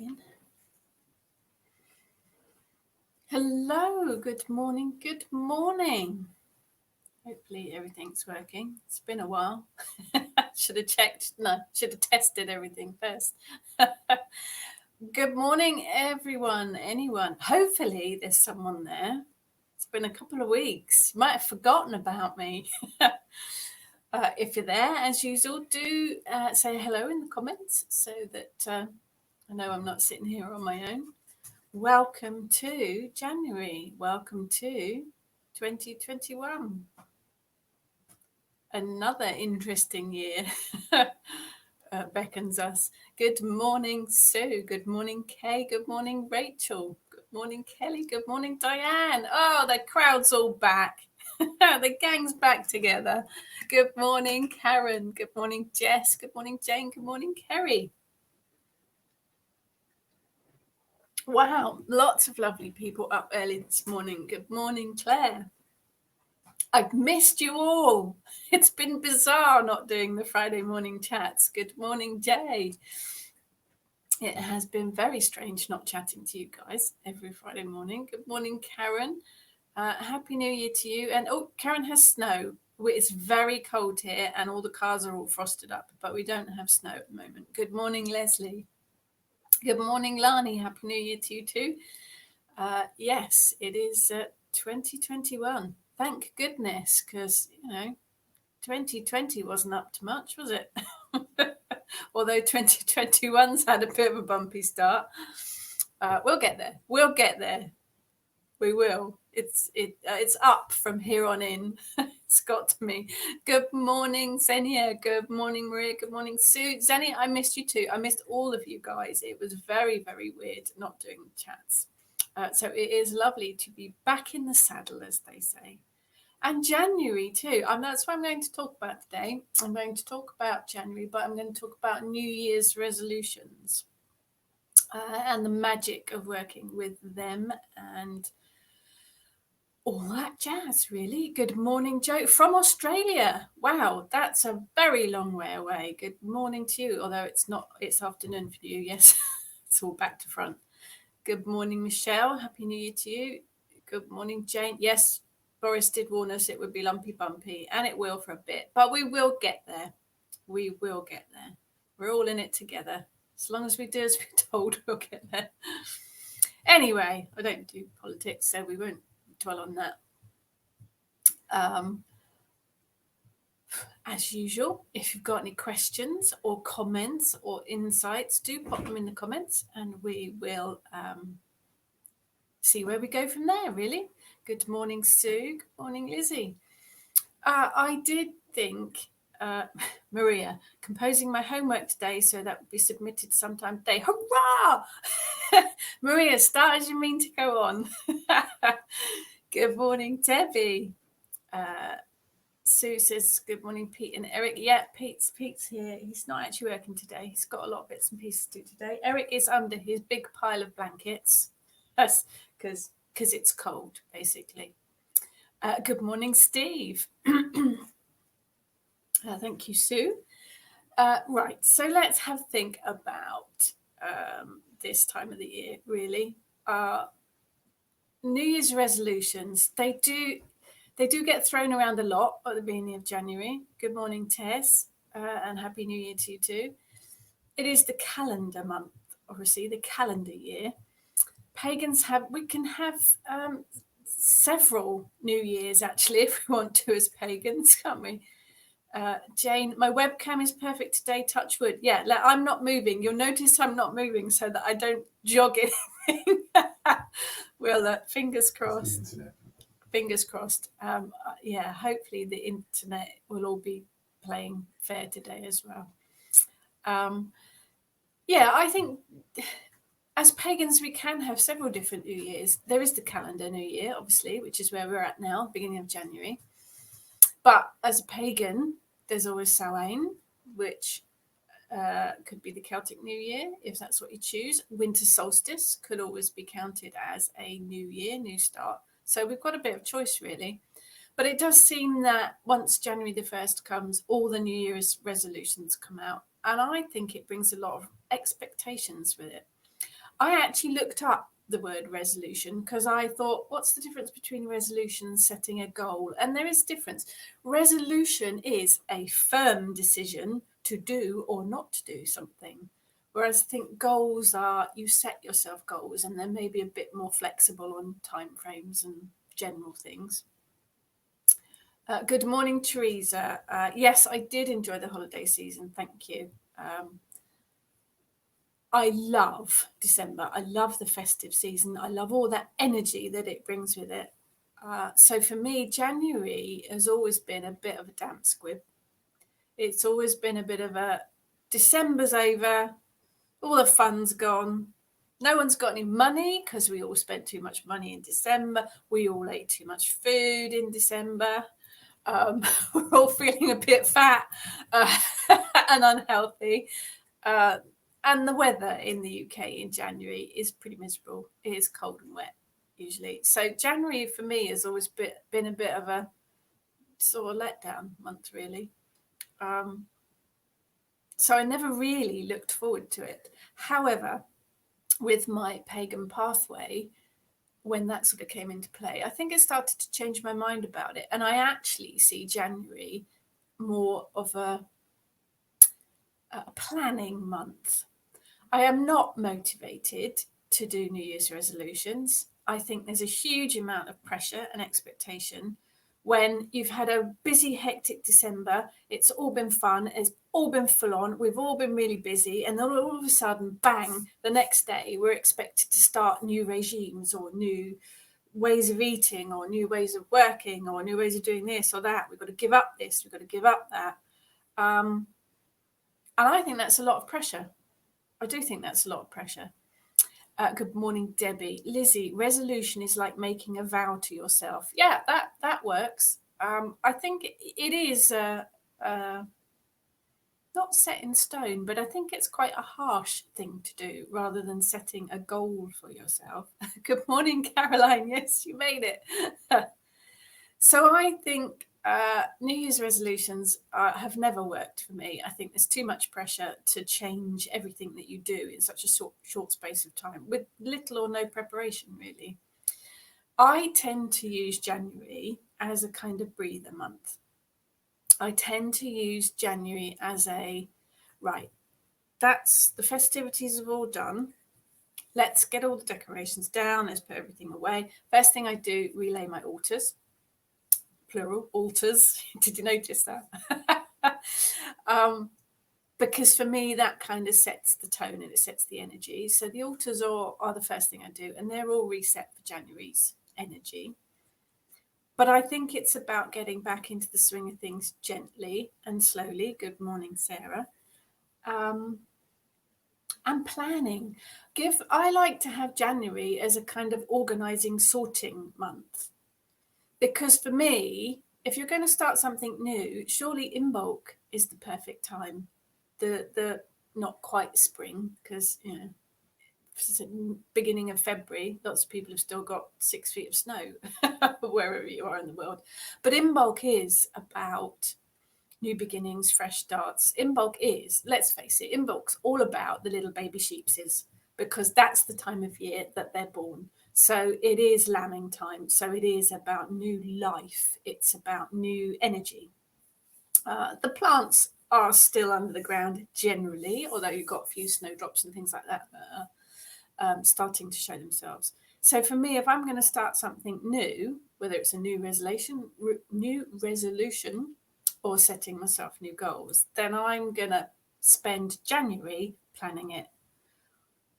in. Hello, good morning, good morning. Hopefully everything's working. It's been a while. Should have checked. No, should have tested everything first. Good morning, everyone, anyone. Hopefully there's someone there. It's been a couple of weeks. You might have forgotten about me. If you're there, as usual, do say hello in the comments so that I know I'm not sitting here on my own. Welcome to January. Welcome to 2021. Another interesting year beckons us. Good morning, Sue. Good morning, Kay. Good morning, Rachel. Good morning, Kelly. Good morning, Diane. Oh, the crowd's all back. The gang's back together. Good morning, Karen. Good morning, Jess. Good morning, Jane. Good morning, Kerry. Wow, lots of lovely people up early this morning. Good morning, Claire. I've missed you all. It's been bizarre not doing the Friday morning chats. Good morning, Jay. It has been very strange not chatting to you guys every Friday morning. Good morning, Karen. Happy New Year to you. And Karen has snow. It's very cold here and all the cars are all frosted up, but we don't have snow at the moment. Good morning, Leslie. Good morning, Lani. Happy New Year to you too. Yes, it is 2021. Thank goodness, because, 2020 wasn't up to much, was it? Although 2021's had a bit of a bumpy start. We'll get there. We'll get there. We will. It's up from here on in. It's got to me. Good morning, Xenia. Good morning, Maria. Good morning, Sue. Xenia, I missed you too. I missed all of you guys. It was very, very weird not doing the chats. So it is lovely to be back in the saddle, as they say. And January too. That's what I'm going to talk about today. I'm going to talk about January, but I'm going to talk about New Year's resolutions and the magic of working with them and all that jazz, really. Good morning, Joe, from Australia. Wow, that's a very long way away. Good morning to you, although it's not, it's afternoon for you. Yes, it's all back to front. Good morning, Michelle. Happy New Year to you. Good morning, Jane. Yes, Boris did warn us it would be lumpy bumpy, and it will for a bit, but we will get there. We will get there. We're all in it together. As long as we do as we're told, we'll get there. Anyway, I don't do politics, so we won't dwell on that. As usual, if you've got any questions or comments or insights, do pop them in the comments and we will see where we go from there, really. Good morning, Sue. Good morning, Lizzie. I did think, Maria, composing my homework today, so that would be submitted sometime today. Hurrah! Maria, start as you mean to go on. Good morning, Debbie. Sue says, good morning, Pete and Eric. Yeah, Pete's here. He's not actually working today. He's got a lot of bits and pieces to do today. Eric is under his big pile of blankets. That's because it's cold, basically. Good morning, Steve. Thank you, Sue. Right, so let's have a think about this time of the year, really. New Year's resolutions, they do get thrown around a lot at the beginning of January. Good morning, Tess, and Happy New Year to you too. It is the calendar month, obviously, the calendar year. We can have several New Years, actually, if we want to, as pagans, can't we? Jane, my webcam is perfect today, touch wood. Yeah, I'm not moving. You'll notice I'm not moving so that I don't jog anything. Well, fingers crossed. Fingers crossed. Yeah, hopefully the internet will all be playing fair today as well. Yeah, I think as pagans we can have several different New Years. There is the calendar New Year, obviously, which is where we're at now, beginning of January. But as a pagan, there's always Samhain, which could be the Celtic New Year, if that's what you choose. Winter solstice could always be counted as a new year, new start. So we've got a bit of choice, really. But it does seem that once January the 1st comes, all the New Year's resolutions come out. And I think it brings a lot of expectations with it. I actually looked up the word resolution because I thought, what's the difference between resolution and setting a goal? And there is difference. Resolution is a firm decision to do or not to do something. Whereas I think goals are, you set yourself goals and they're maybe a bit more flexible on timeframes and general things. Good morning, Teresa. Yes, I did enjoy the holiday season. Thank you. I love December. I love the festive season. I love all that energy that it brings with it. So for me, January has always been a bit of a damp squib. It's always been a bit of a December's over, all the fun's gone. No one's got any money because we all spent too much money in December. We all ate too much food in December. We're all feeling a bit fat and unhealthy. And the weather in the UK in January is pretty miserable. It is cold and wet usually. So January for me has always been a bit of a sort of letdown month, really. So I never really looked forward to it. However, with my pagan pathway, when that sort of came into play, I think it started to change my mind about it. And I actually see January more of a planning month. I am not motivated to do New Year's resolutions. I think there's a huge amount of pressure and expectation when you've had a busy, hectic December. It's all been fun. It's all been full on. We've all been really busy. And then all of a sudden, bang, the next day, we're expected to start new regimes or new ways of eating or new ways of working or new ways of doing this or that. We've got to give up this. We've got to give up that. And I think that's a lot of pressure. I do think that's a lot of pressure. Good morning, Debbie. Lizzie, resolution is like making a vow to yourself. Yeah, that works. I think it is not set in stone, but I think it's quite a harsh thing to do rather than setting a goal for yourself. Good morning, Caroline. Yes, you made it. So I think New Year's resolutions have never worked for me. I think there's too much pressure to change everything that you do in such a short space of time with little or no preparation, really. I tend to use January as a kind of breather month. I tend to use January as right, that's the festivities have all done. Let's get all the decorations down. Let's put everything away. First thing I do, relay my altars. Plural, altars. Did you notice that? Because for me, that kind of sets the tone and it sets the energy. So the altars are the first thing I do, and they're all reset for January's energy. But I think it's about getting back into the swing of things gently and slowly. Good morning, Sarah. And planning. I like to have January as a kind of organising, sorting month. Because for me, if you're going to start something new, surely in bulk is the perfect time. The not quite spring, because beginning of February, lots of people have still got 6 feet of snow wherever you are in the world. But in bulk is about new beginnings, fresh starts. In bulk is, let's face it, in bulk's all about the little baby sheepses, because that's the time of year that they're born. So it is lambing time. So it is about new life. It's about new energy. The plants are still under the ground generally, although you've got a few snowdrops and things like that are starting to show themselves. So for me, if I'm going to start something new, whether it's a new resolution or setting myself new goals, then I'm going to spend January planning it.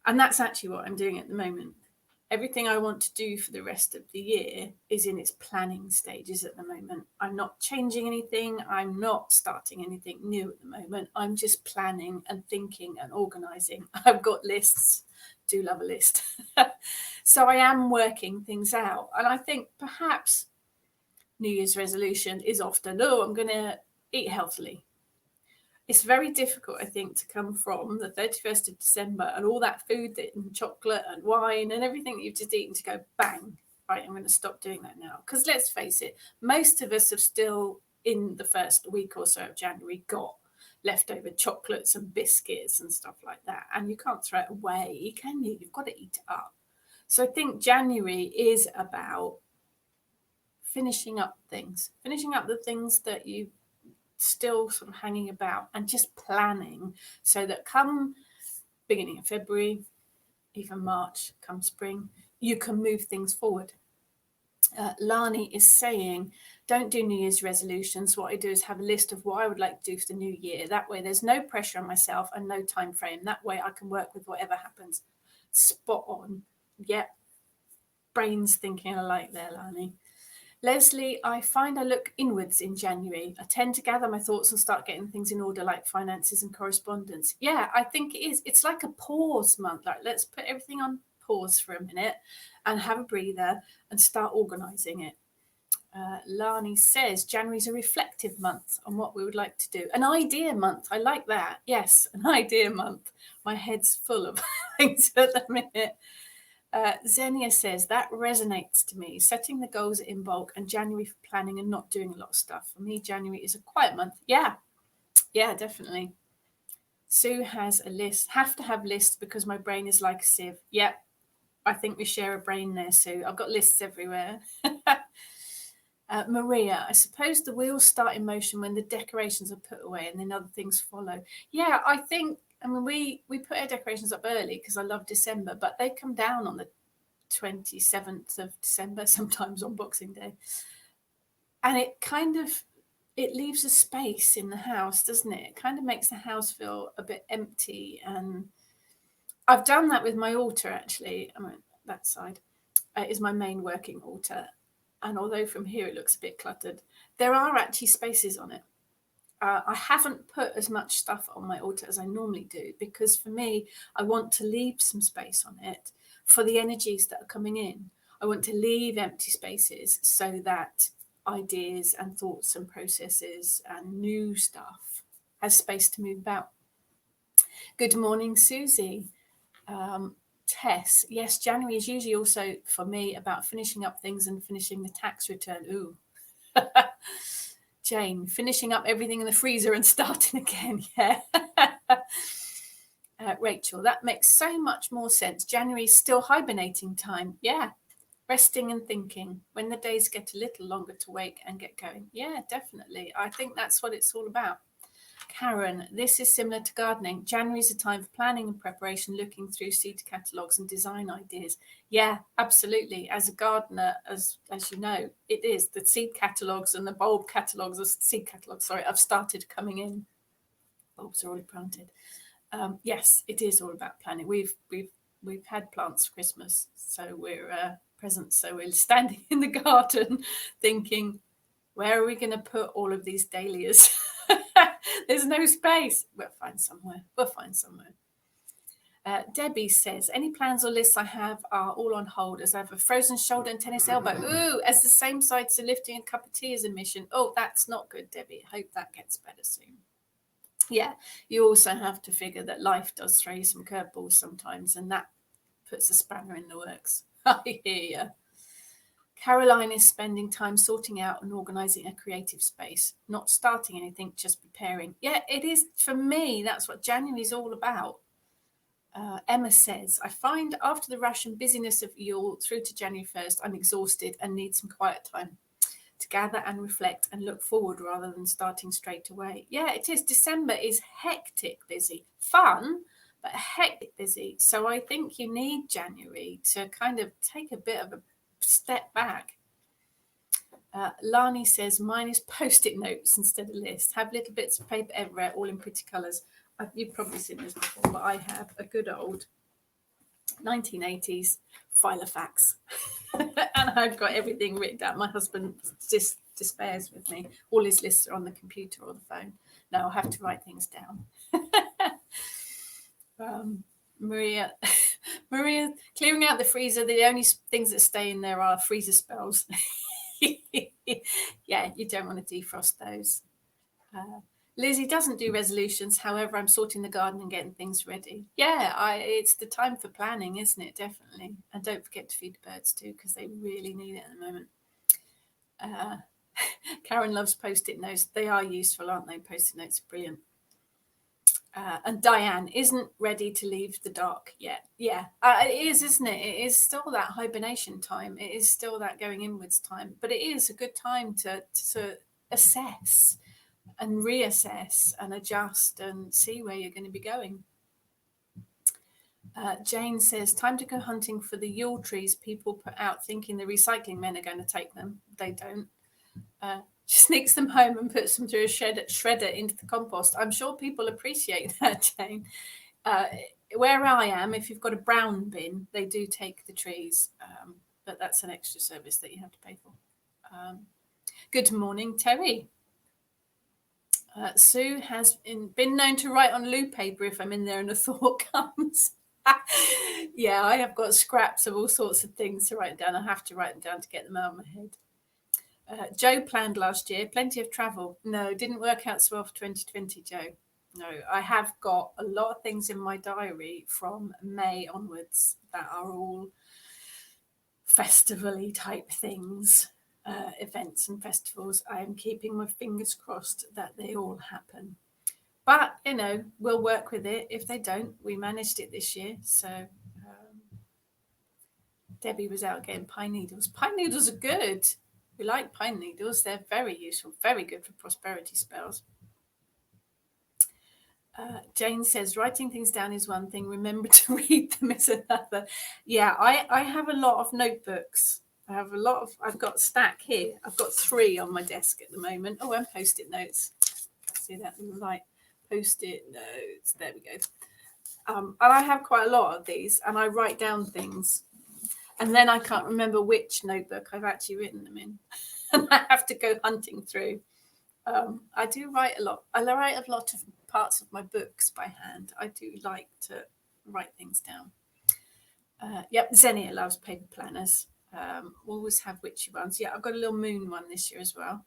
And that's actually what I'm doing at the moment. Everything I want to do for the rest of the year is in its planning stages at the moment. I'm not changing anything. I'm not starting anything new at the moment. I'm just planning and thinking and organising. I've got lists. Do love a list. So I am working things out. And I think perhaps New Year's resolution is often, I'm going to eat healthily. It's very difficult, I think, to come from the 31st of December and all that food and chocolate and wine and everything that you've just eaten to go, bang, right, I'm going to stop doing that now. Because let's face it, most of us have still, in the first week or so of January, got leftover chocolates and biscuits and stuff like that. And you can't throw it away, can you? You've got to eat it up. So I think January is about finishing up the things that you still sort of hanging about, and just planning so that come beginning of February, even March, come spring, you can move things forward. Lani is saying, don't do New Year's resolutions. What I do is have a list of what I would like to do for the new year. That way there's no pressure on myself and no time frame. That way I can work with whatever happens. Spot on. Yep. Brains thinking alike there, Lani. Leslie, I find I look inwards in January. I tend to gather my thoughts and start getting things in order, like finances and correspondence. Yeah, I think it is. It's like a pause month. Like, let's put everything on pause for a minute and have a breather and start organising it. Lani says January's a reflective month on what we would like to do. An idea month. I like that. Yes, an idea month. My head's full of things at the minute. Xenia says, that resonates to me. Setting the goals in bulk and January for planning and not doing a lot of stuff. For me, January is a quiet month. Yeah, definitely. Sue has a list. Have to have lists because my brain is like a sieve. Yeah, I think we share a brain there, Sue. I've got lists everywhere. Maria, I suppose the wheels start in motion when the decorations are put away and then other things follow. Yeah, I mean, we put our decorations up early because I love December, but they come down on the 27th of December, sometimes on Boxing Day. And it leaves a space in the house, doesn't it? It kind of makes the house feel a bit empty. And I've done that with my altar, actually. I mean, that side is my main working altar. And although from here it looks a bit cluttered, there are actually spaces on it. I haven't put as much stuff on my altar as I normally do, because for me, I want to leave some space on it for the energies that are coming in. I want to leave empty spaces so that ideas and thoughts and processes and new stuff has space to move about. Good morning, Susie. Tess, yes, January is usually also for me about finishing up things and finishing the tax return. Ooh. Jane, finishing up everything in the freezer and starting again. Yeah. Rachel, that makes so much more sense. January is still hibernating time. Yeah. Resting and thinking when the days get a little longer to wake and get going. Yeah, definitely. I think that's what it's all about. Karen, this is similar to gardening. January is a time for planning and preparation, looking through seed catalogues and design ideas. Yeah, absolutely. As a gardener, as you know, it is. The seed catalogues and the bulb catalogues, I've started coming in. Bulbs are already planted. Yes, it is all about planning. We've had plants for Christmas, so we're presents. So we're standing in the garden thinking, where are we going to put all of these dahlias? There's no space. We'll find somewhere. Debbie says, any plans or lists I have are all on hold as I have a frozen shoulder and tennis elbow. Ooh, as the same side to lifting a cup of tea is a mission. Oh, that's not good, Debbie. Hope that gets better soon. Yeah, you also have to figure that life does throw you some curveballs sometimes, and that puts a spanner in the works. I hear you. Caroline is spending time sorting out and organising a creative space, not starting anything, just preparing. Yeah, it is. For me, that's what January is all about. Emma says, I find after the rush and busyness of Yule through to January 1st, I'm exhausted and need some quiet time to gather and reflect and look forward rather than starting straight away. Yeah, it is. December is hectic busy. Fun, but hectic busy. So I think you need January to kind of take a bit of a step back. Lani says, mine is post-it notes instead of lists. Have little bits of paper everywhere, all in pretty colours. You've probably seen this before, but I have a good old 1980s Filofax. And I've got everything written down. My husband just despairs with me. All his lists are on the computer or the phone. No, I have to write things down. Maria, clearing out the freezer. The only things that stay in there are freezer spells. Yeah, you don't want to defrost those. Lizzie doesn't do resolutions. However, I'm sorting the garden and getting things ready. Yeah, it's the time for planning, isn't it? Definitely. And don't forget to feed the birds too, because they really need it at the moment. Karen loves post-it notes. They are useful, aren't they? Post-it notes are brilliant. And Diane isn't ready to leave the dark yet. Yeah, it is, isn't it? It is still that hibernation time. It is still that going inwards time. But it is a good time to assess and reassess and adjust and see where you're going to be going. Jane says, time to go hunting for the Yule trees people put out thinking the recycling men are going to take them. They don't. She sneaks them home and puts them through a shredder into the compost. I'm sure people appreciate that, Jane. Where I am, if you've got a brown bin, they do take the trees, but that's an extra service that you have to pay for. Good morning, Terry. Sue has been known to write on loo paper if I'm in there and a thought comes. Yeah, I have got scraps of all sorts of things to write down. I have to write them down to get them out of my head. Joe planned last year, plenty of travel. No, didn't work out so well for 2020, Joe. No, I have got a lot of things in my diary from May onwards that are all festival-y type things, events and festivals. I am keeping my fingers crossed that they all happen. But, we'll work with it. If they don't, we managed it this year. So Debbie was out getting pine needles. Pine needles are good. We like pine needles. They're very useful, very good for prosperity spells. Jane says, writing things down is one thing. Remember to read them is another. Yeah, I have a lot of notebooks. I've got a stack here. I've got 3 on my desk at the moment. Oh, and Post-it notes. See that on the right? Post-it notes. There we go. And I have quite a lot of these, and I write down things, and then I can't remember which notebook I've actually written them in, and I have to go hunting through. I do write a lot. I write a lot of parts of my books by hand. I do like to write things down. Yep, Xenia loves paper planners. Always have witchy ones. Yeah, I've got a little moon one this year as well.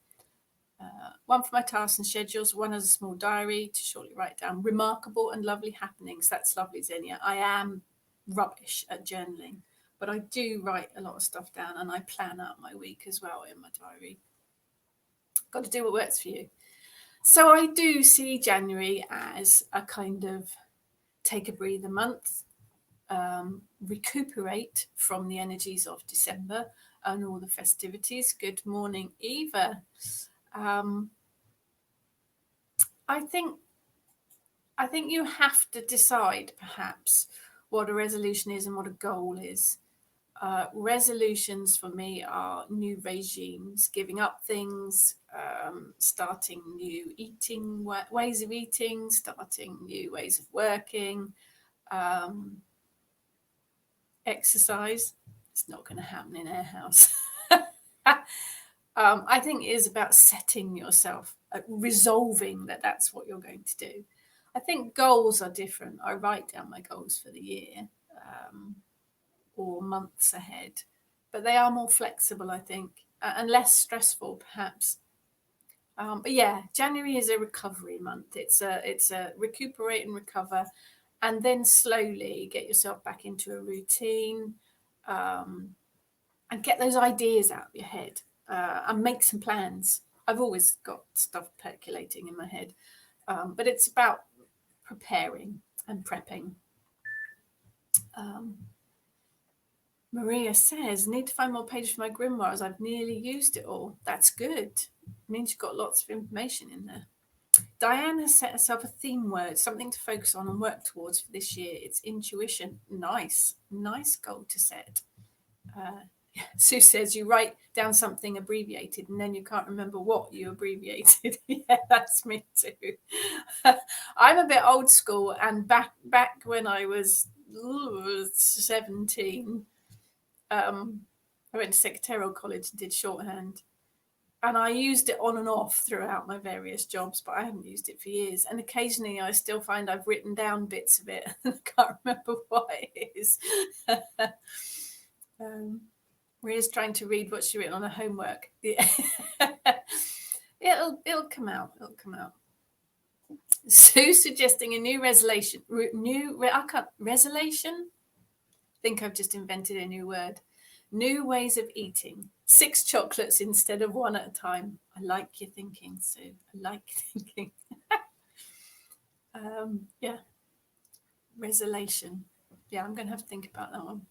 One for my tasks and schedules, one as a small diary to shortly write down remarkable and lovely happenings. That's lovely, Xenia. I am rubbish at journaling, but I do write a lot of stuff down, and I plan out my week as well in my diary. Got to do what works for you. So I do see January as a kind of take a breather month, recuperate from the energies of December and all the festivities. Good morning, Eva. I think you have to decide perhaps what a resolution is and what a goal is. Resolutions for me are new regimes, giving up things, starting new eating ways of eating, starting new ways of working, exercise. It's not going to happen in our house. I think it is about setting yourself, resolving that that's what you're going to do. I think goals are different. I write down my goals for the year or months ahead, but they are more flexible, I think, and less stressful, perhaps. But yeah, January is a recovery month. It's a recuperate and recover, and then slowly get yourself back into a routine, and get those ideas out of your head, and make some plans. I've always got stuff percolating in my head, but it's about preparing and prepping. Maria says, need to find more pages for my grimoires. I've nearly used it all. That's good. It means you've got lots of information in there. Diane has set herself a theme word, something to focus on and work towards for this year. It's intuition. Nice goal to set. Sue says, you write down something abbreviated and then you can't remember what you abbreviated. Yeah, that's me too. I'm a bit old school, and back when I was 17, I went to secretarial college and did shorthand, and I used it on and off throughout my various jobs, but I haven't used it for years. And occasionally I still find I've written down bits of it and I can't remember what it is. Maria's trying to read what she written on her homework. Yeah. It'll come out. Sue suggesting a new resolution. Resolution? I think I've just invented a new word. New ways of eating. 6 chocolates instead of 1 at a time. I like your thinking, Sue. I like your thinking. Yeah, resolution. Yeah, I'm going to have to think about that one.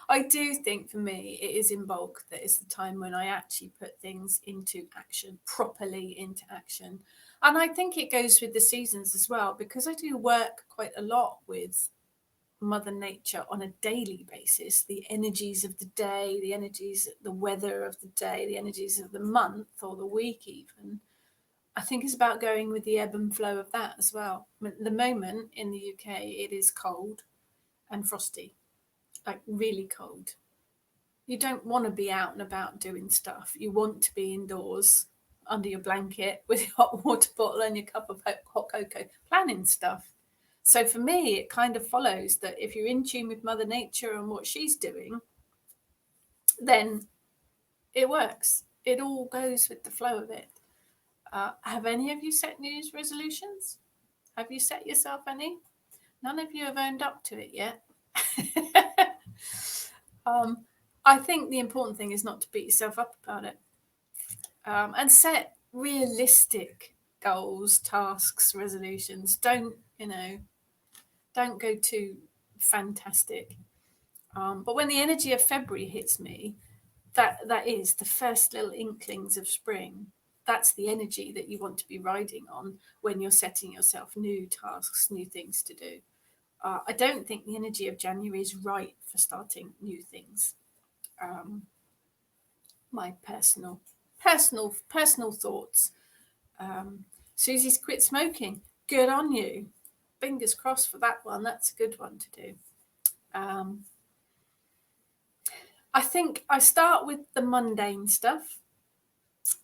I do think for me it is in bulk that is the time when I actually put things into action, properly into action. And I think it goes with the seasons as well, because I do work quite a lot with Mother Nature on a daily basis, the energies of the day, the energies, the weather of the day, the energies of the month or the week even. I think it's about going with the ebb and flow of that as well. At the moment in the UK, it is cold and frosty, like really cold. You don't want to be out and about doing stuff. You want to be indoors under your blanket with your hot water bottle and your cup of hot cocoa, planning stuff. So for me, it kind of follows that if you're in tune with Mother Nature and what she's doing, then it works. It all goes with the flow of it. Have any of you set New Year's resolutions? Have you set yourself any? None of you have owned up to it yet. I think the important thing is not to beat yourself up about it, and set realistic goals, tasks, resolutions. Don't go too fantastic. But when the energy of February hits me, that is the first little inklings of spring. That's the energy that you want to be riding on when you're setting yourself new tasks, new things to do. I don't think the energy of January is right for starting new things. My personal thoughts. Susie's quit smoking. Good on you. Fingers crossed for that one. That's a good one to do. I think I start with the mundane stuff.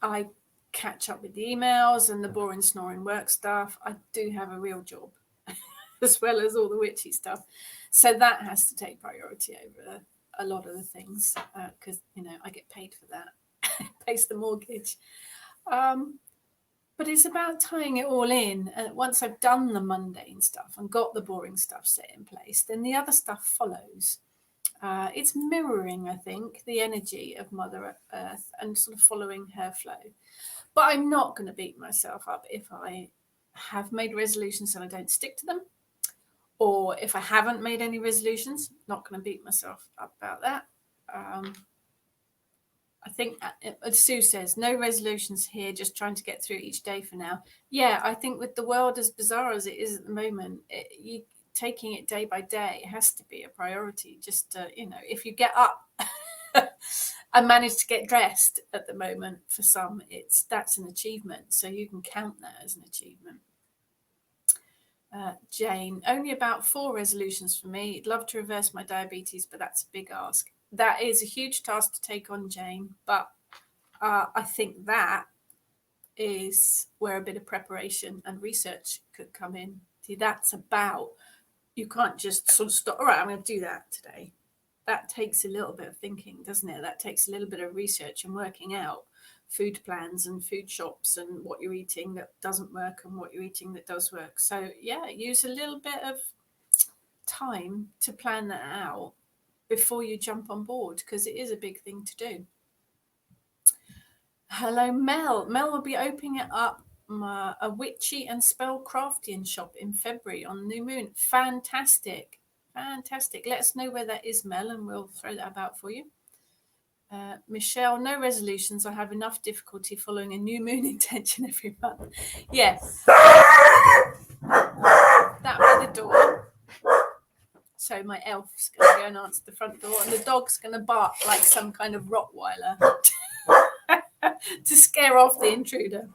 I catch up with the emails and the boring snoring work stuff. I do have a real job as well as all the witchy stuff. So that has to take priority over a lot of the things because, I get paid for that. It pays the mortgage. But it's about tying it all in. And once I've done the mundane stuff and got the boring stuff set in place, then the other stuff follows. It's mirroring, I think, the energy of Mother Earth and sort of following her flow. But I'm not going to beat myself up if I have made resolutions and I don't stick to them. Or if I haven't made any resolutions, not going to beat myself up about that. I think Sue says, no resolutions here, just trying to get through each day for now. Yeah, I think with the world as bizarre as it is at the moment, taking it day by day has to be a priority. Just, if you get up and manage to get dressed at the moment, for some, that's an achievement. So you can count that as an achievement. Jane, only about 4 resolutions for me. I'd love to reverse my diabetes, but that's a big ask. That is a huge task to take on, Jane, but I think that is where a bit of preparation and research could come in. See, that's about, you can't just sort of stop, all right, I'm going to do that today. That takes a little bit of thinking, doesn't it? That takes a little bit of research and working out food plans and food shops and what you're eating that doesn't work and what you're eating that does work. So yeah, use a little bit of time to plan that out before you jump on board, because it is a big thing to do. Hello, Mel. Mel will be opening it up a witchy and spellcraftian shop in February on New Moon. Fantastic. Let us know where that is, Mel, and we'll throw that about for you. Michelle, no resolutions. I have enough difficulty following a new moon intention every month. Yes. That by the door. So my elf's going to go and answer the front door, and the dog's going to bark like some kind of Rottweiler to scare off the intruder.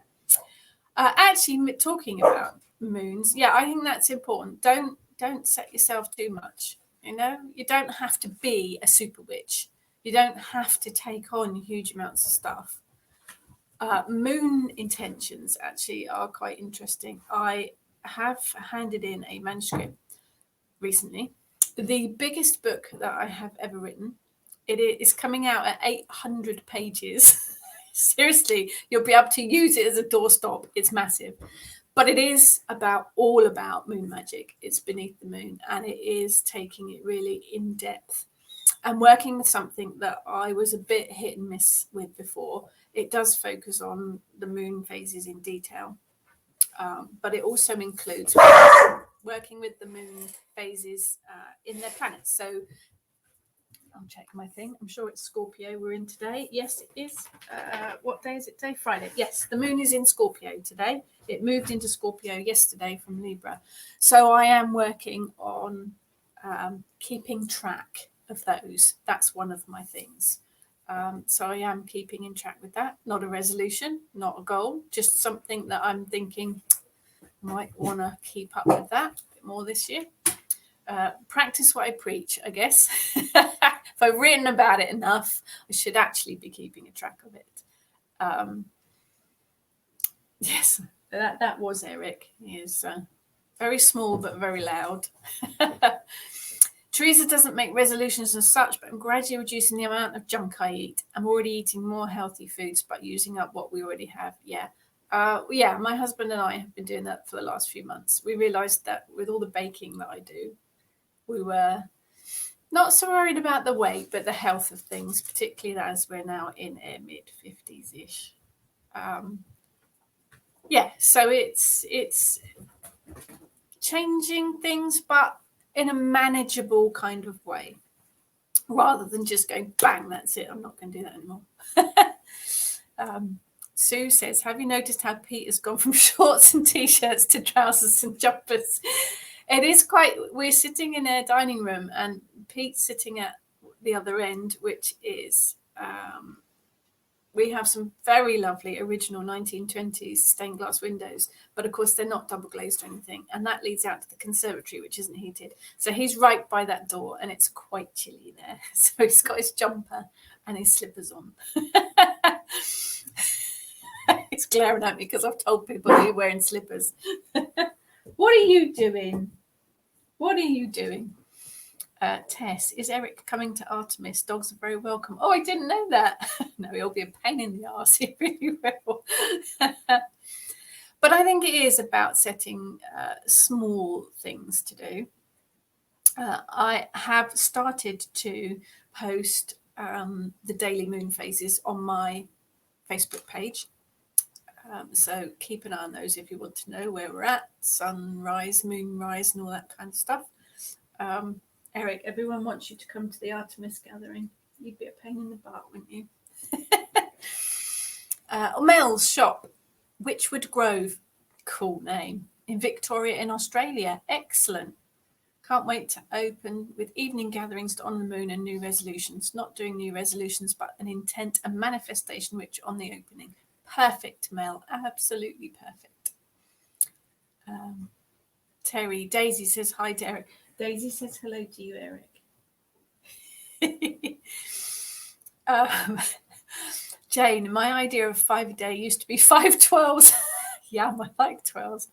Actually, talking about moons, yeah, I think that's important. Don't set yourself too much. You don't have to be a super witch. You don't have to take on huge amounts of stuff. Moon intentions actually are quite interesting. I have handed in a manuscript recently. The biggest book that I have ever written. It is coming out at 800 pages. Seriously, you'll be able to use it as a doorstop. It's massive. But it is all about moon magic. It's beneath the moon, and it is taking it really in depth and working with something that I was a bit hit and miss with before. It does focus on the moon phases in detail. but it also includes working with the moon phases in their planets. So I'll check my thing. I'm sure it's Scorpio we're in today. Yes, it is. What day is it today? Friday. Yes, the moon is in Scorpio today. It moved into Scorpio yesterday from Libra. So I am working on keeping track of those. That's one of my things. So I am keeping in track with that. Not a resolution, not a goal, just something that I'm thinking I might want to keep up with that a bit more this year. Practice what I preach, I guess. If I've written about it enough, I should actually be keeping a track of it. Yes, that was Eric. He is very small but very loud. Teresa doesn't make resolutions as such, but I'm gradually reducing the amount of junk I eat. I'm already eating more healthy foods, but using up what we already have. Yeah. My husband and I have been doing that for the last few months. We realized that with all the baking that I do, we were not so worried about the weight, but the health of things, particularly as we're now in our mid-50s-ish. So it's changing things, but in a manageable kind of way, rather than just going, bang, that's it. I'm not going to do that anymore. Sue says, have you noticed how Pete has gone from shorts and T-shirts to trousers and jumpers? It is we're sitting in a dining room and Pete's sitting at the other end, which is, we have some very lovely original 1920s stained glass windows, but of course they're not double glazed or anything. And that leads out to the conservatory, which isn't heated. So he's right by that door and it's quite chilly there. So he's got his jumper and his slippers on. He's glaring at me because I've told people he's wearing slippers. What are you doing? What are you doing? Tess, is Eric coming to Artemis? Dogs are very welcome. Oh, I didn't know that. No, he'll be a pain in the arse. He really will. But I think it is about setting small things to do. I have started to post the daily moon phases on my Facebook page. So keep an eye on those if you want to know where we're at, sunrise, moonrise, and all that kind of stuff. Eric, everyone wants you to come to the Artemis gathering. You'd be a pain in the butt, wouldn't you? Mel's shop, Witchwood Grove, cool name, in Victoria in Australia. Excellent. Can't wait to open with evening gatherings to honour the moon and new resolutions. Not doing new resolutions, but an intent and manifestation which on the opening. Perfect, Mel. Absolutely perfect. Terry, Daisy says hi, Derek. Daisy says hello to you, Eric. Jane, my idea of 5 a day used to be 5 12s. Yum, I like 12s.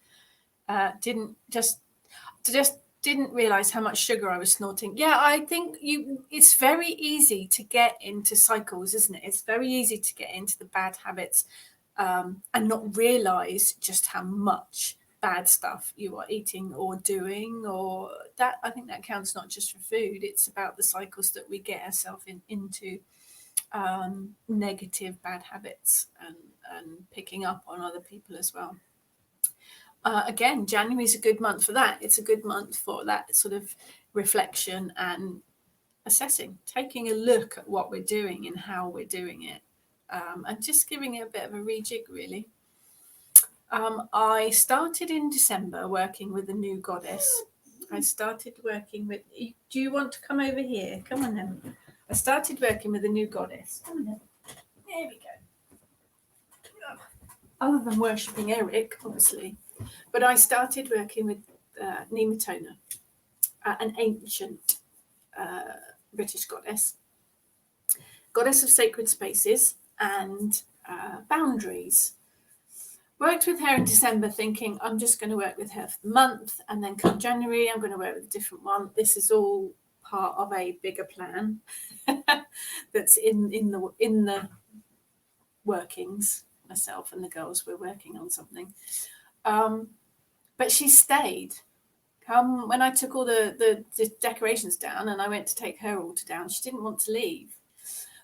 Didn't realize how much sugar I was snorting. Yeah, I think it's very easy to get into cycles, isn't it? It's very easy to get into the bad habits and not realize just how much bad stuff you are eating or doing, or that. I think that counts not just for food. It's about the cycles that we get ourselves into negative bad habits and picking up on other people as well. Again, January is a good month for that. It's a good month for that sort of reflection and assessing, taking a look at what we're doing and how we're doing it, and just giving it a bit of a rejig, really. I started in December working with a new goddess. I started working with... Do you want to come over here? Come on then. I started working with a new goddess. Come on then. There we go. Other than worshipping Eric, obviously. But I started working with Nematona, an ancient British goddess of sacred spaces and boundaries. Worked with her in December thinking, I'm just going to work with her for the month, and then come January, I'm going to work with a different one. This is all part of a bigger plan that's in the workings. Myself and the girls were working on something. But she stayed. When I took all the decorations down and I went to take her altar down, she didn't want to leave.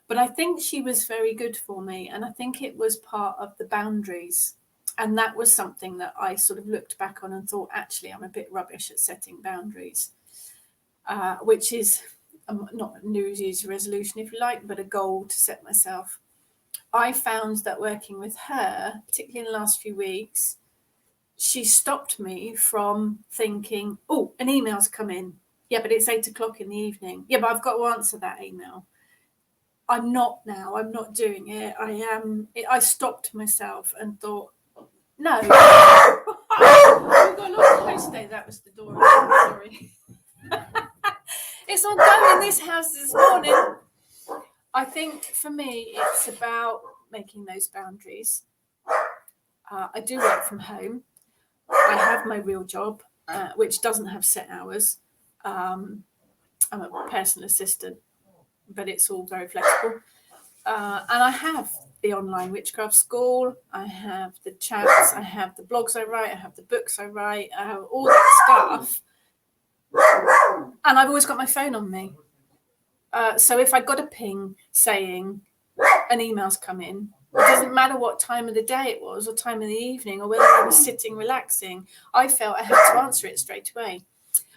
But I think she was very good for me, and I think it was part of the boundaries And that was something that I sort of looked back on and thought, actually, I'm a bit rubbish at setting boundaries, which is not a New Year's resolution, if you like, but a goal to set myself. I found that working with her, particularly in the last few weeks, she stopped me from thinking, oh, an email's come in. Yeah, but it's 8 o'clock in the evening. Yeah, but I've got to answer that email. I'm not now. I'm not doing it. I stopped myself and thought, no. We've got a lot of close today. That was the door. Sorry. It's all going in this house this morning. I think for me, it's about making those boundaries. I do work from home. I have my real job, which doesn't have set hours. I'm a personal assistant, but it's all very flexible. And I have the online witchcraft school. I have the chats. I have the blogs I write. I have the books I write. I have all that stuff. And I've always got my phone on me. So if I got a ping saying an email's come in, it doesn't matter what time of the day it was or time of the evening or whether I was sitting relaxing, I felt I had to answer it straight away.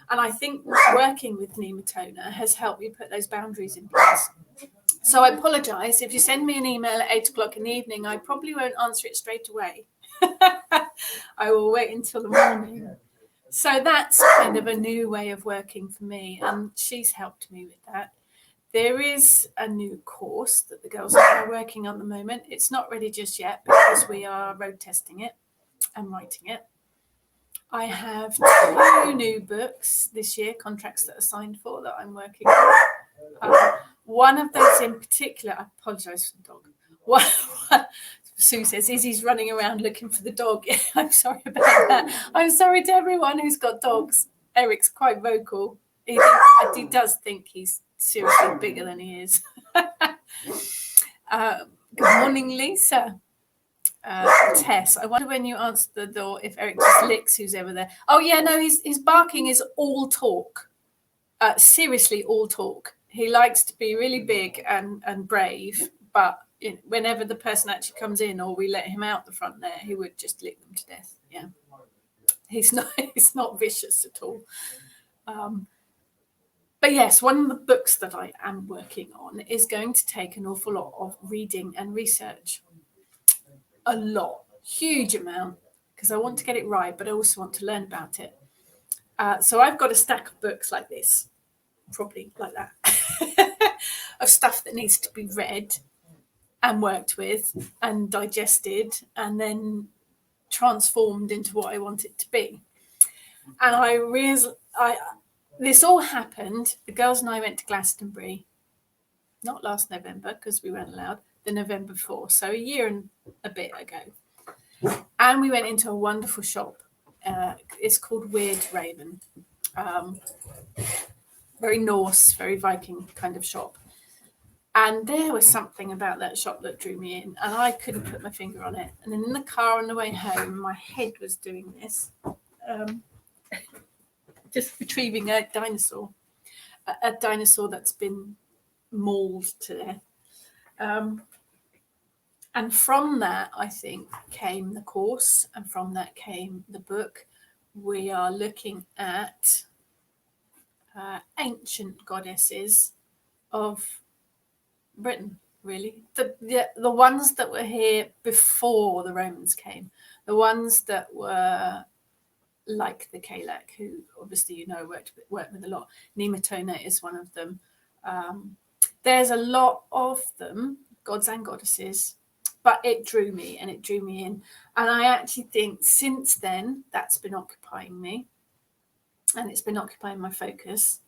And I think working with Nematona has helped me put those boundaries in place. So I apologise. If you send me an email at 8 o'clock in the evening, I probably won't answer it straight away. I will wait until the morning. So that's kind of a new way of working for me, and she's helped me with that. There is a new course that the girls are working on at the moment. It's not ready just yet because we are road testing it and writing it. I have 2 new books this year, contracts that are signed for, that I'm working on. One of those in particular, I apologise for the dog. One, Sue says, Izzy's running around looking for the dog. I'm sorry about that. I'm sorry to everyone who's got dogs. Eric's quite vocal. He does think he's seriously bigger than he is. Good morning, Lisa. Tess, I wonder when you answer the door if Eric just licks who's ever there. Oh yeah, no, his barking is all talk. Seriously, all talk. He likes to be really big and brave, but whenever the person actually comes in or we let him out the front there, he would just lick them to death. Yeah, he's not vicious at all. But yes, one of the books that I am working on is going to take an awful lot of reading and research. A lot, huge amount, because I want to get it right, but I also want to learn about it. So I've got a stack of books like this, probably like that, of stuff that needs to be read and worked with and digested and then transformed into what I want it to be. And this all happened. The girls and I went to Glastonbury, not last November because we weren't allowed, the November before, so a year and a bit ago. And we went into a wonderful shop. It's called Weird Raven. Very Norse, very Viking kind of shop. And there was something about that shop that drew me in, and I couldn't put my finger on it. And then in the car on the way home, my head was doing this, just retrieving a dinosaur that's been mauled to death. And from that, I think, came the course, and from that came the book. We are looking at ancient goddesses of Britain, really. The ones that were here before the Romans came, the ones that were like the Kalak, who obviously worked with a lot. Nematona is one of them. There's a lot of them, gods and goddesses, but it drew me in. And I actually think since then, that's been occupying me. And it's been occupying my focus.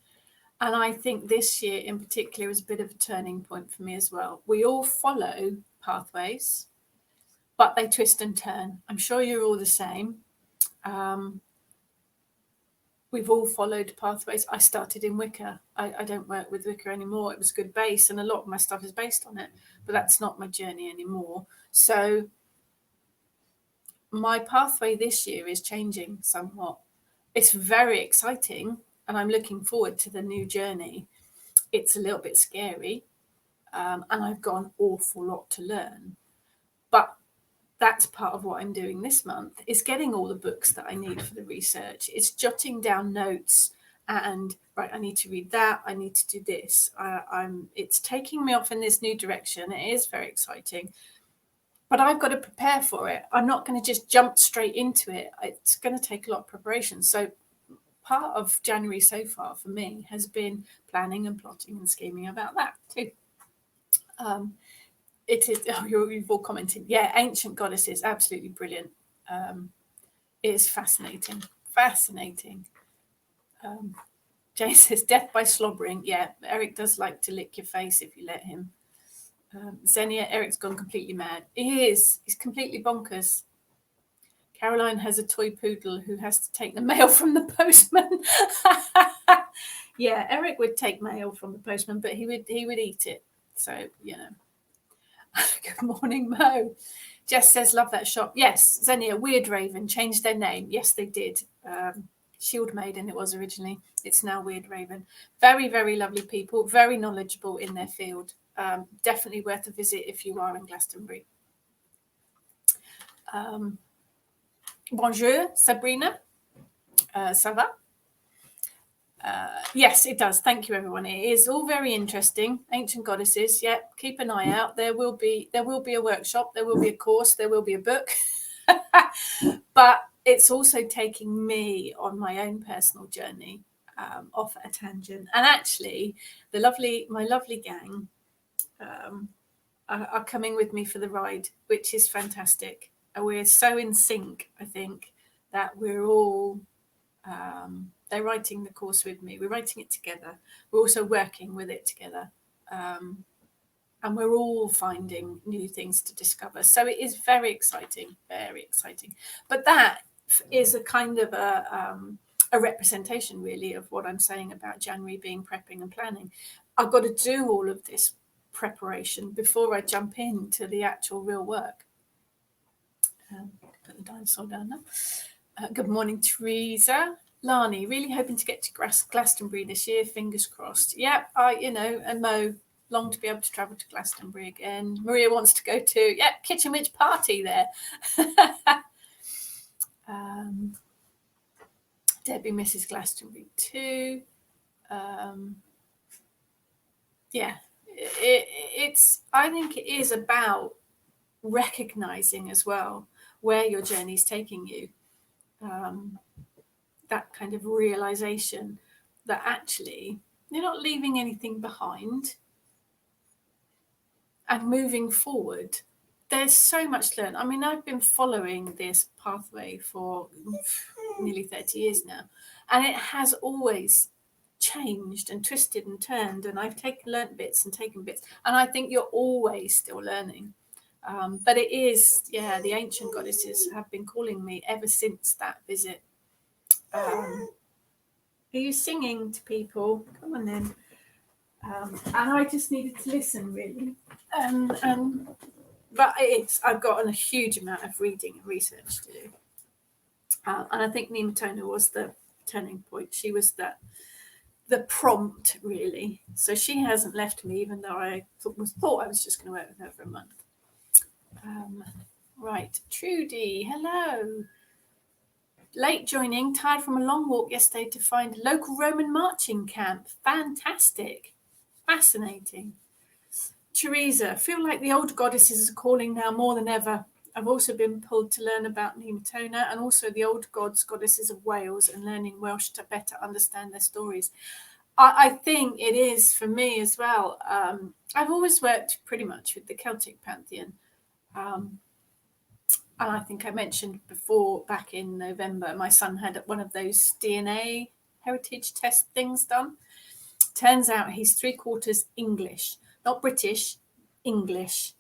And I think this year in particular is a bit of a turning point for me as well. We all follow pathways, but they twist and turn. I'm sure you're all the same. We've all followed pathways. I started in Wicca. I don't work with Wicca anymore. It was a good base, and a lot of my stuff is based on it, but that's not my journey anymore. So my pathway this year is changing somewhat. It's very exciting, and I'm looking forward to the new journey. It's a little bit scary, and I've got an awful lot to learn. But that's part of what I'm doing this month, is getting all the books that I need for the research. It's jotting down notes and, right, I need to read that, I need to do this. It's taking me off in this new direction. It is very exciting, but I've got to prepare for it. I'm not going to just jump straight into it. It's going to take a lot of preparation. So part of January so far for me has been planning and plotting and scheming about that too. It is, you've all commented. Yeah, Ancient Goddesses, absolutely brilliant. It is fascinating. Jane says, death by slobbering. Yeah, Eric does like to lick your face if you let him. Xenia, Eric's gone completely mad. He is. He's completely bonkers. Caroline has a toy poodle who has to take the mail from the postman. Yeah, Eric would take mail from the postman, but he would eat it. So, you know. Good morning, Mo. Jess says, love that shop. Yes, Xenia, Weird Raven changed their name. Yes, they did. Shield Maiden it was originally. It's now Weird Raven. Very, very lovely people, very knowledgeable in their field. Definitely worth a visit if you are in Glastonbury. Bonjour, Sabrina. Ça va? Yes, it does. Thank you, everyone. It is all very interesting. Ancient Goddesses. Yeah, keep an eye out. There will be a workshop. There will be a course. There will be a book. But it's also taking me on my own personal journey, off at a tangent. And actually, my lovely gang are coming with me for the ride, which is fantastic. We're so in sync, I think, that we're all. They're writing the course with me. We're writing it together. We're also working with it together. And we're all finding new things to discover. So it is very exciting, very exciting. But that is a kind of a representation, really, of what I'm saying about January being prepping and planning. I've got to do all of this preparation before I jump into the actual real work. Put the dinosaur down now. Good morning, Teresa. Lani, really hoping to get to Glastonbury this year. Fingers crossed. Yep, and Mo, long to be able to travel to Glastonbury again. Maria wants to go to, Kitchen Witch party there. Debbie misses Glastonbury too. I think it is about recognizing as well where your journey is taking you. That kind of realization that actually you're not leaving anything behind and moving forward. There's so much to learn. I mean, I've been following this pathway for nearly 30 years now, and it has always changed and twisted and turned, and I've learned bits and taken bits, and I think you're always still learning. But it is, the Ancient Goddesses have been calling me ever since that visit. Are you singing to people? Come on then. And I just needed to listen, really. But I've got a huge amount of reading and research to do. And I think Nematona was the turning point. She was the prompt, really. So she hasn't left me, even though I thought I was just going to work with her for a month. Right, Trudy, hello. Late joining, tired from a long walk yesterday to find a local Roman marching camp. Fantastic. Fascinating. Teresa, feel like the old goddesses are calling now more than ever. I've also been pulled to learn about Nematona and also the old goddesses of Wales and learning Welsh to better understand their stories. I think it is for me as well. I've always worked pretty much with the Celtic pantheon. And I think I mentioned before, back in November, my son had one of those DNA heritage test things done. Turns out he's 3/4 English, not British, English,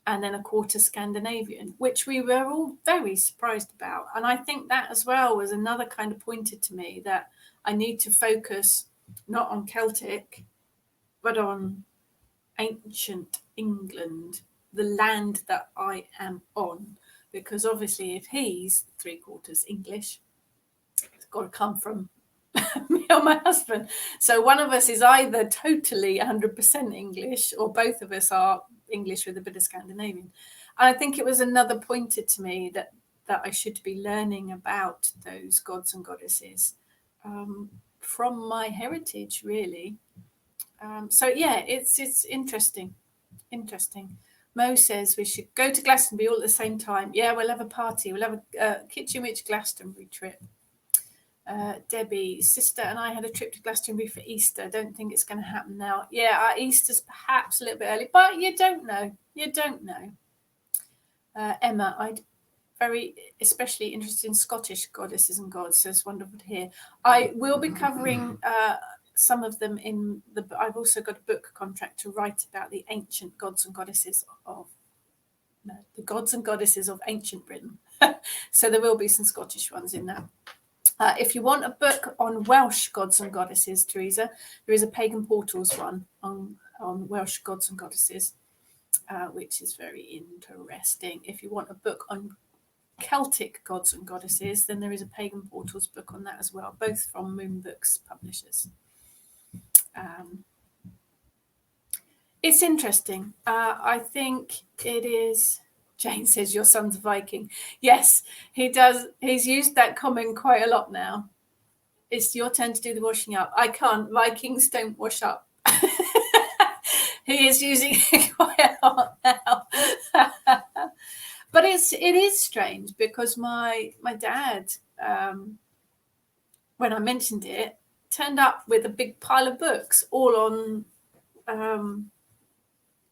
and then 1/4 Scandinavian, which we were all very surprised about. And I think that as well was another kind of pointed to me that I need to focus not on Celtic, but on ancient England, the land that I am on. Because obviously if he's 3/4 English, it's got to come from me or my husband. So one of us is either totally 100% English or both of us are English with a bit of Scandinavian. I think it was another pointer to me that I should be learning about those gods and goddesses from my heritage, really. So yeah, it's interesting. Mo says we should go to Glastonbury all at the same time. Yeah, we'll have a party. We'll have a Kitchen Witch Glastonbury trip. Debbie, sister and I had a trip to Glastonbury for Easter. Don't think it's going to happen now. Yeah, our Easter's perhaps a little bit early, but you don't know. Emma, I'd very especially interested in Scottish goddesses and gods, so it's wonderful to hear. I will be covering some of them in the. I've also got a book contract to write about the ancient gods and goddesses of the gods and goddesses of ancient Britain. So there will be some Scottish ones in that. If you want a book on Welsh gods and goddesses, Teresa, there is a Pagan Portals one on Welsh gods and goddesses, which is very interesting. If you want a book on Celtic gods and goddesses, then there is a Pagan Portals book on that as well, both from Moon Books publishers. It's interesting. I think it is. Jane says your son's a Viking. Yes, he does. He's used that comment quite a lot now. It's your turn to do the washing up. I can't. Vikings don't wash up. He is using it quite a lot now. But it is strange because my dad, when I mentioned it, turned up with a big pile of books all on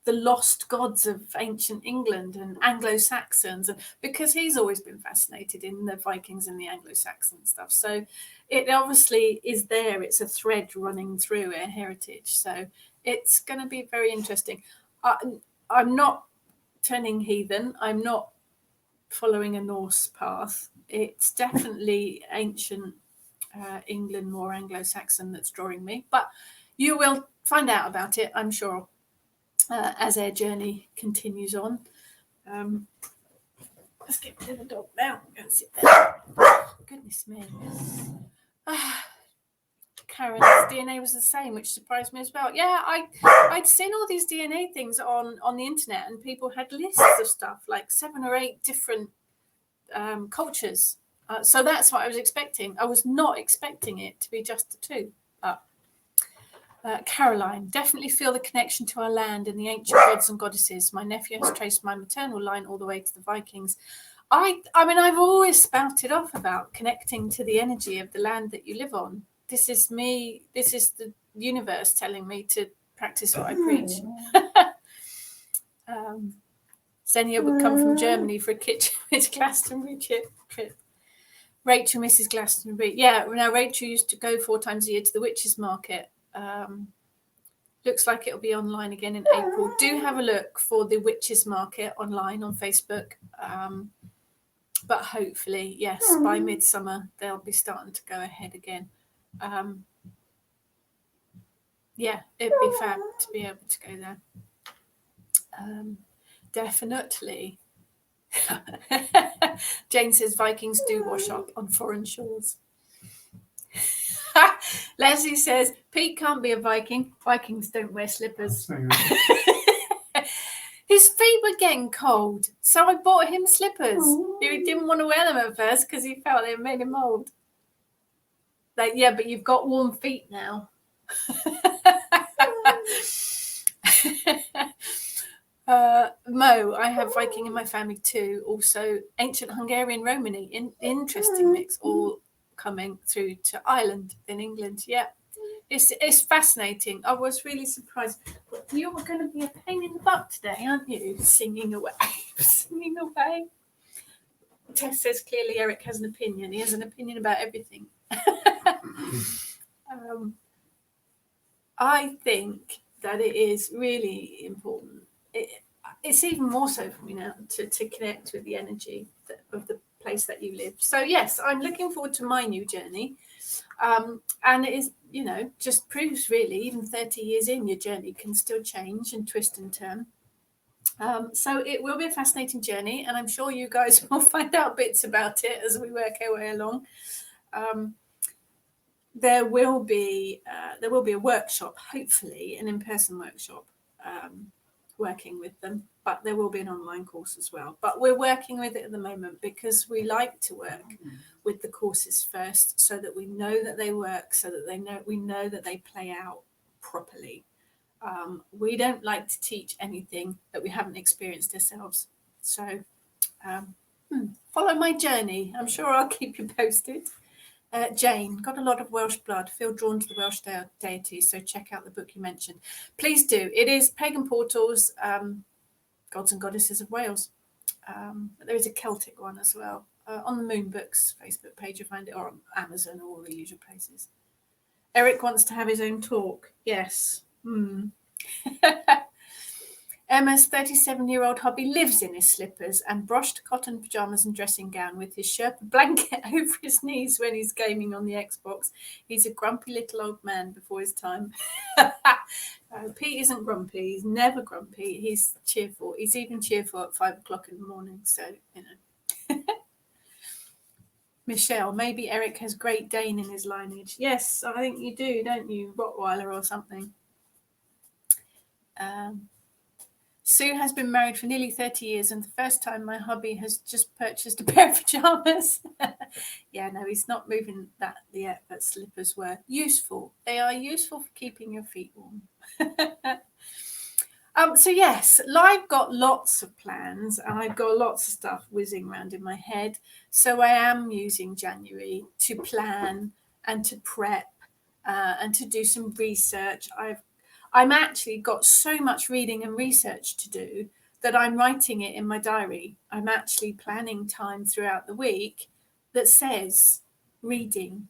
the lost gods of ancient England and Anglo-Saxons, because he's always been fascinated in the Vikings and the Anglo-Saxon stuff. So it obviously is there. It's a thread running through our heritage. So it's going to be very interesting. I'm not turning heathen. I'm not following a Norse path. It's definitely ancient England, more Anglo-Saxon, that's drawing me. But you will find out about it, I'm sure, as our journey continues on. Let's get rid of the dog now. Go and sit there. Goodness me. Karen's DNA was the same, which surprised me as well. Yeah, I'd seen all these DNA things on the internet, and people had lists of stuff, like 7 or 8 different cultures. So that's what I was expecting. I was not expecting it to be just the 2. Caroline, definitely feel the connection to our land and the ancient gods and goddesses. My nephew has traced my maternal line all the way to the Vikings. I mean, I've always spouted off about connecting to the energy of the land that you live on. This is me. This is the universe telling me to practice what I preach. Xenia would come from Germany for a Kitchen Witch Glastonbury trip. Rachel, Mrs. Glastonbury. Yeah, now Rachel used to go 4 times a year to the witches' market. Looks like it'll be online again in April. Do have a look for the witches' market online on Facebook. But hopefully, yes, by midsummer, they'll be starting to go ahead again. Yeah, it'd be fab to be able to go there. Definitely. Jane says Vikings do wash up on foreign shores. Leslie says Pete can't be a Viking. Vikings don't wear slippers. His feet were getting cold, so I bought him slippers. He didn't want to wear them at first because he felt they made him old. Like, yeah, but you've got warm feet now. Mo, I have Viking in my family too. Also, ancient Hungarian Romany. Interesting mix, all coming through to Ireland in England. Yeah, it's fascinating. I was really surprised. But you're going to be a pain in the butt today, aren't you? Singing away. Singing away. Tess says clearly Eric has an opinion. He has an opinion about everything. I think that it is really important. It's even more so for me now to connect with the energy of the place that you live. So yes, I'm looking forward to my new journey. And it is, just proves really, even 30 years in, your journey can still change and twist and turn. So it will be a fascinating journey, and I'm sure you guys will find out bits about it as we work our way along. There will be a workshop, hopefully an in-person workshop, working with them, but there will be an online course as well. But we're working with it at the moment because we like to work with the courses first, so that we know that they work, so that we know that they play out properly. We don't like to teach anything that we haven't experienced ourselves. So follow my journey. I'm sure I'll keep you posted. Jane, got a lot of Welsh blood, feel drawn to the Welsh deities, so check out the book you mentioned. Please do. It is Pagan Portals, Gods and Goddesses of Wales. But there is a Celtic one as well. On the Moon Books Facebook page, you'll find it, or on Amazon, or all the usual places. Eric wants to have his own talk. Yes. Emma's 37-year-old hubby lives in his slippers and brushed cotton pyjamas and dressing gown with his Sherpa blanket over his knees when he's gaming on the Xbox. He's a grumpy little old man before his time. Pete isn't grumpy. He's never grumpy. He's cheerful. He's even cheerful at 5 o'clock in the morning. So, you know. Michelle, maybe Eric has Great Dane in his lineage. Yes, I think you do, don't you? Rottweiler or something. Sue has been married for nearly 30 years, and the first time my hubby has just purchased a pair of pajamas. Yeah, no, he's not moving that yet, but slippers were useful. They are useful for keeping your feet warm. So yes, I've got lots of plans, and I've got lots of stuff whizzing around in my head. So I am using January to plan and to prep and to do some research. I'm actually got so much reading and research to do that I'm writing it in my diary. I'm actually planning time throughout the week that says reading,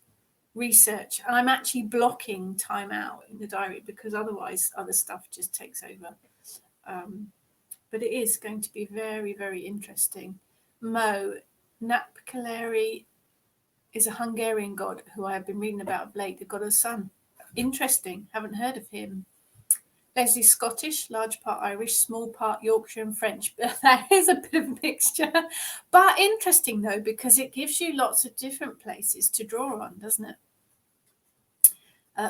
research, and I'm actually blocking time out in the diary because otherwise other stuff just takes over. But it is going to be very, very interesting. Mo, Napkaleri is a Hungarian god who I have been reading about of late, the god of the sun. Interesting, haven't heard of him. Leslie's Scottish, large part Irish, small part Yorkshire and French. But that is a bit of a mixture. But interesting, though, because it gives you lots of different places to draw on, doesn't it?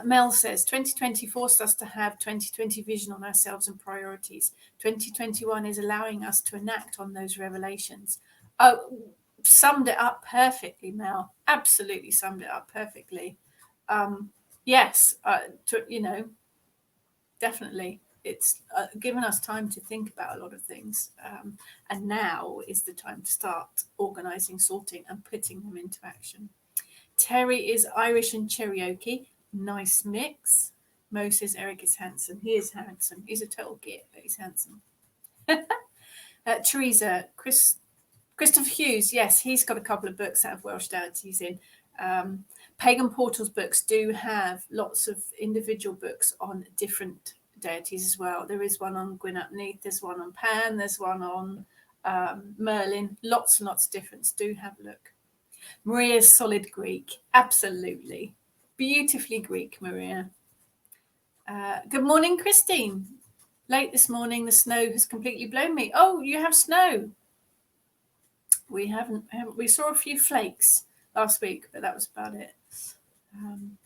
Mel says, 2020 forced us to have 2020 vision on ourselves and priorities. 2021 is allowing us to enact on those revelations. Oh, summed it up perfectly, Mel. Absolutely summed it up perfectly. Yes, definitely. It's given us time to think about a lot of things. And now is the time to start organising, sorting and putting them into action. Terry is Irish and Cherokee. Nice mix. Mo says Eric is handsome. He is handsome. He's a total git, but he's handsome. Teresa, Christopher Hughes. Yes, he's got a couple of books out of Welsh deities in. Pagan Portals books do have lots of individual books on different deities as well. There is one on Gwyn ap Nudd, there's one on Pan, there's one on Merlin. Lots and lots of difference. Do have a look. Maria's solid Greek. Absolutely. Beautifully Greek, Maria. Good morning, Christine. Late this morning, the snow has completely blown me. Oh, you have snow. We haven't. We saw a few flakes last week, but that was about it.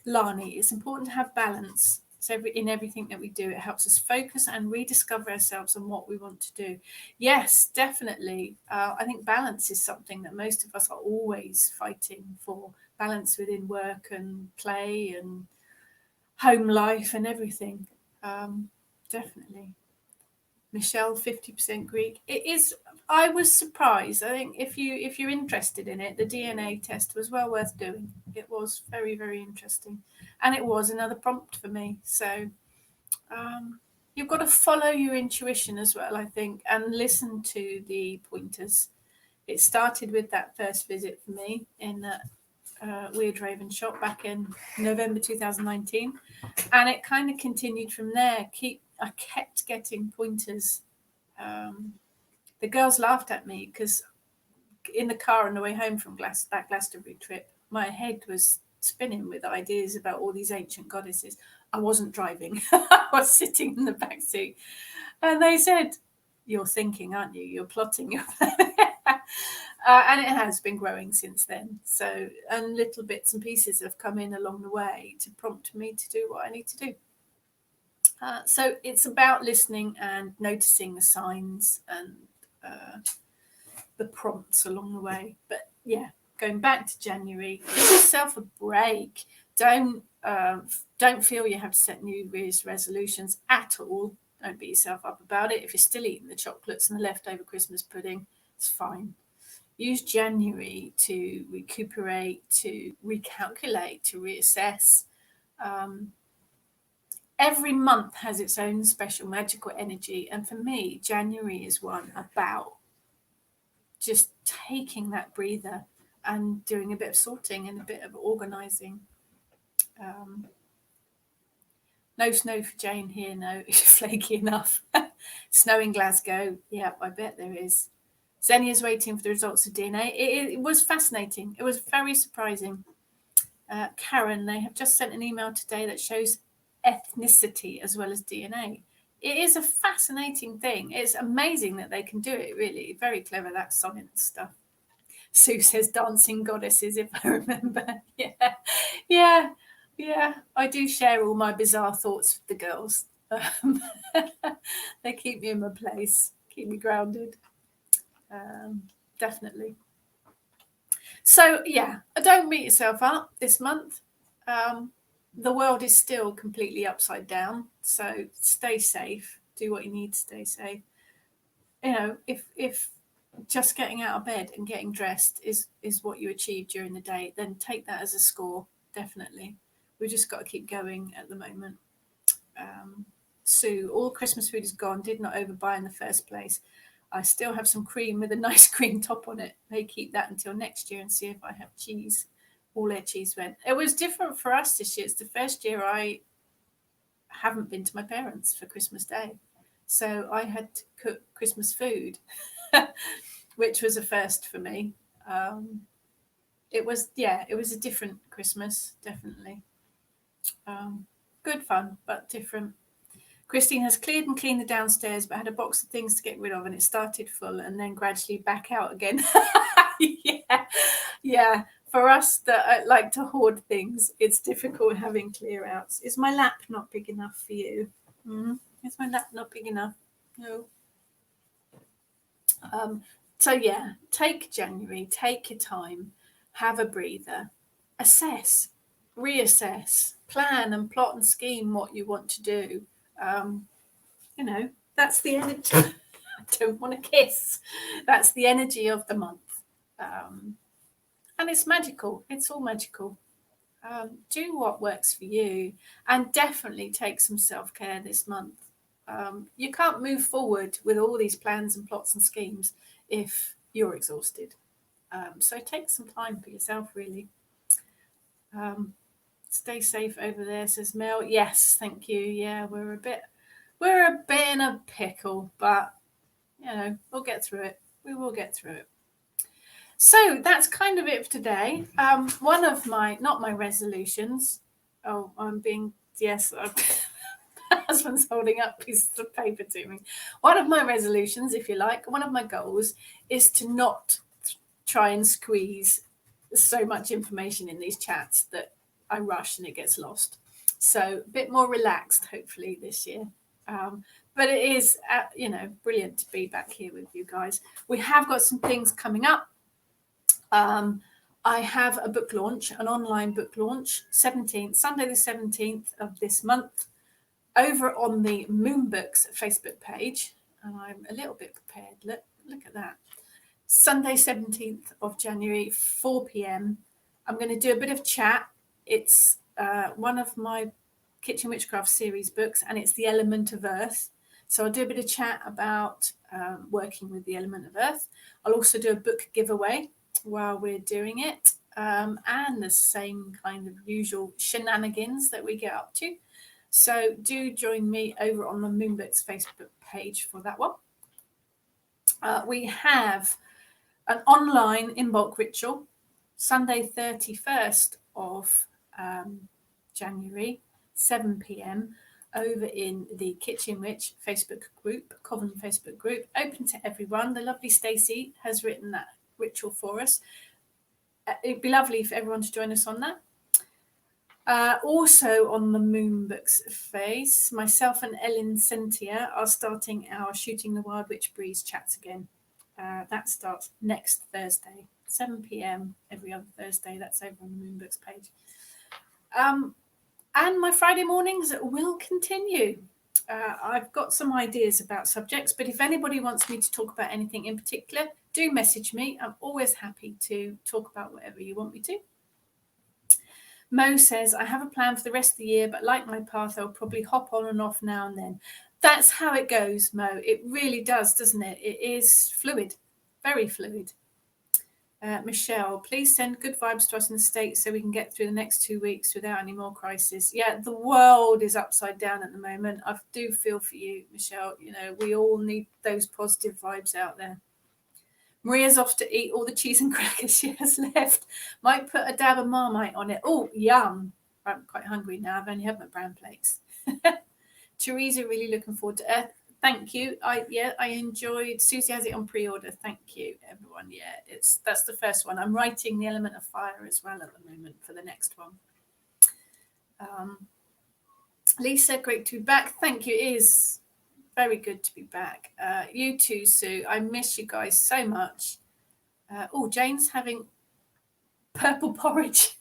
Lani, it's important to have balance. So in everything that we do, it helps us focus and rediscover ourselves and what we want to do. Yes, definitely. I think balance is something that most of us are always fighting for. Balance within work and play and home life and everything. Definitely. Michelle, 50% Greek. It is. I was surprised. I think if you're interested in it, the DNA test was well worth doing. It was very, very interesting, and it was another prompt for me. So you've got to follow your intuition as well, I think, and listen to the pointers. It started with that first visit for me in that Weird Raven shop back in November 2019, and it kind of continued from there. I kept getting pointers. The girls laughed at me because in the car on the way home from that Glastonbury trip, my head was spinning with ideas about all these ancient goddesses. I wasn't driving. I was sitting in the back seat. And they said, you're thinking, aren't you? You're plotting. And it has been growing since then. So, and little bits and pieces have come in along the way to prompt me to do what I need to do. So it's about listening and noticing the signs and the prompts along the way. But yeah, going back to January, give yourself a break. Don't feel you have to set New Year's resolutions at all. Don't beat yourself up about it. If you're still eating the chocolates and the leftover Christmas pudding, it's fine. Use January to recuperate, to recalculate, to reassess. Every month has its own special magical energy. And for me, January is one about just taking that breather and doing a bit of sorting and a bit of organising. No snow for Jane here, no, it's flaky enough. Snow in Glasgow, yeah, I bet there is. Xenia's waiting for the results of DNA. It was fascinating. It was very surprising. Karen, they have just sent an email today that shows ethnicity as well as DNA. It is a fascinating thing. It's amazing that they can do it, really. Very clever, that science stuff. Sue says dancing goddesses, if I remember. Yeah. I do share all my bizarre thoughts with the girls. They keep me in my place, keep me grounded. Definitely. So, yeah, don't beat yourself up this month. The world is still completely upside down. So stay safe. Do what you need to stay safe. You know, if just getting out of bed and getting dressed is what you achieve during the day, then take that as a score. Definitely. We've just got to keep going at the moment. Sue, all Christmas food is gone. Did not overbuy in the first place. I still have some cream with a nice cream top on it. May keep that until next year and see if I have cheese. All their cheese went. It was different for us this year. It's the first year I haven't been to my parents for Christmas Day. So I had to cook Christmas food, which was a first for me. It was a different Christmas, definitely. Good fun, but different. Christine has cleared and cleaned the downstairs, but had a box of things to get rid of, and it started full and then gradually back out again. Yeah. For us that like to hoard things, it's difficult having clear outs. Is my lap not big enough for you? Is my lap not big enough? No. So yeah, take January, take your time, have a breather, assess, reassess, plan and plot and scheme what you want to do. That's the energy. I don't want to kiss. That's the energy of the month. And it's magical. It's all magical. Do what works for you and definitely take some self-care this month. You can't move forward with all these plans and plots and schemes if you're exhausted. So take some time for yourself, really. Stay safe over there, says Mel. Yes, thank you. Yeah, we're a bit in a pickle, but we'll get through it. We will get through it. So that's kind of it for today. One of not my resolutions. Oh, yes. My husband's holding up pieces of paper to me. One of my resolutions, if you like, one of my goals is to not try and squeeze so much information in these chats that I rush and it gets lost. So a bit more relaxed, hopefully, this year. But it is, brilliant to be back here with you guys. We have got some things coming up. I have a book launch, an online book launch, Sunday the 17th of this month, over on the Moonbooks Facebook page. And I'm a little bit prepared. Look at that. Sunday, 17th of January, 4 p.m. I'm going to do a bit of chat. It's one of my Kitchen Witchcraft series books, and it's The Element of Earth. So I'll do a bit of chat about working with the element of earth. I'll also do a book giveaway while we're doing it, and the same kind of usual shenanigans that we get up to. So do join me over on the Moonbooks Facebook page for that one. We have an online in-bulk ritual, Sunday 31st of January, 7 p.m, over in the Kitchen Witch Facebook group, Coven Facebook group, open to everyone. The lovely Stacey has written that ritual for us. It'd be lovely for everyone to join us on that. Also on the Moonbooks face, myself and Ellen Sentia are starting our Shooting the Wild Witch Breeze chats again. That starts next Thursday, 7 p.m. every other Thursday. That's over on the Moonbooks page. And my Friday mornings will continue. I've got some ideas about subjects, but if anybody wants me to talk about anything in particular, do message me. I'm always happy to talk about whatever you want me to. Mo says, I have a plan for the rest of the year, but like my path, I'll probably hop on and off now and then. That's how it goes, Mo. It really does, doesn't it? It is fluid, very fluid. Michelle, please send good vibes to us in the States so we can get through the next 2 weeks without any more crisis. Yeah, the world is upside down at the moment. I do feel for you, Michelle. You know, we all need those positive vibes out there. Maria's off to eat all the cheese and crackers she has left. Might put a dab of Marmite on it. Oh, yum. I'm quite hungry now. I've only had my brown flakes. Teresa, really looking forward to it. Thank you. I enjoyed. Susie has it on pre-order. Thank you, everyone. Yeah, that's the first one. I'm writing The Element of Fire as well at the moment for the next one. Lisa, great to be back. Thank you. It is very good to be back. You too, Sue. I miss you guys so much. Jane's having purple porridge.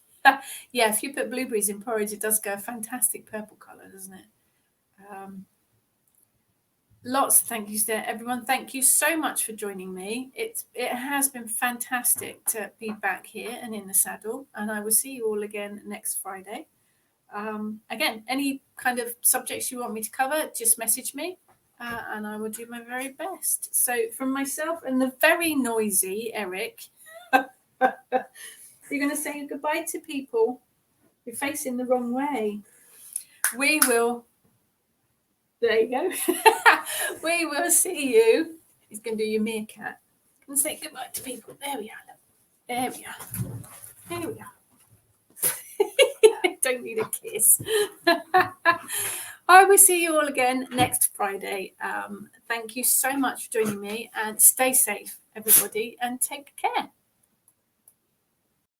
Yeah, if you put blueberries in porridge, it does go a fantastic purple colour, doesn't it? Lots of thank yous there, everyone. Thank you so much for joining me. It has been fantastic to be back here and in the saddle, and I will see you all again next Friday. Again, any kind of subjects you want me to cover, just message me, and I will do my very best. So from myself and the very noisy Eric, you're going to say goodbye to people. You're facing the wrong way. We will. There you go. We will see you. He's going to do your meerkat. And say goodbye to people. There we are. There we are. There we are. Don't need a kiss. I will see you all again next Friday. Thank you so much for joining me, and stay safe, everybody, and take care.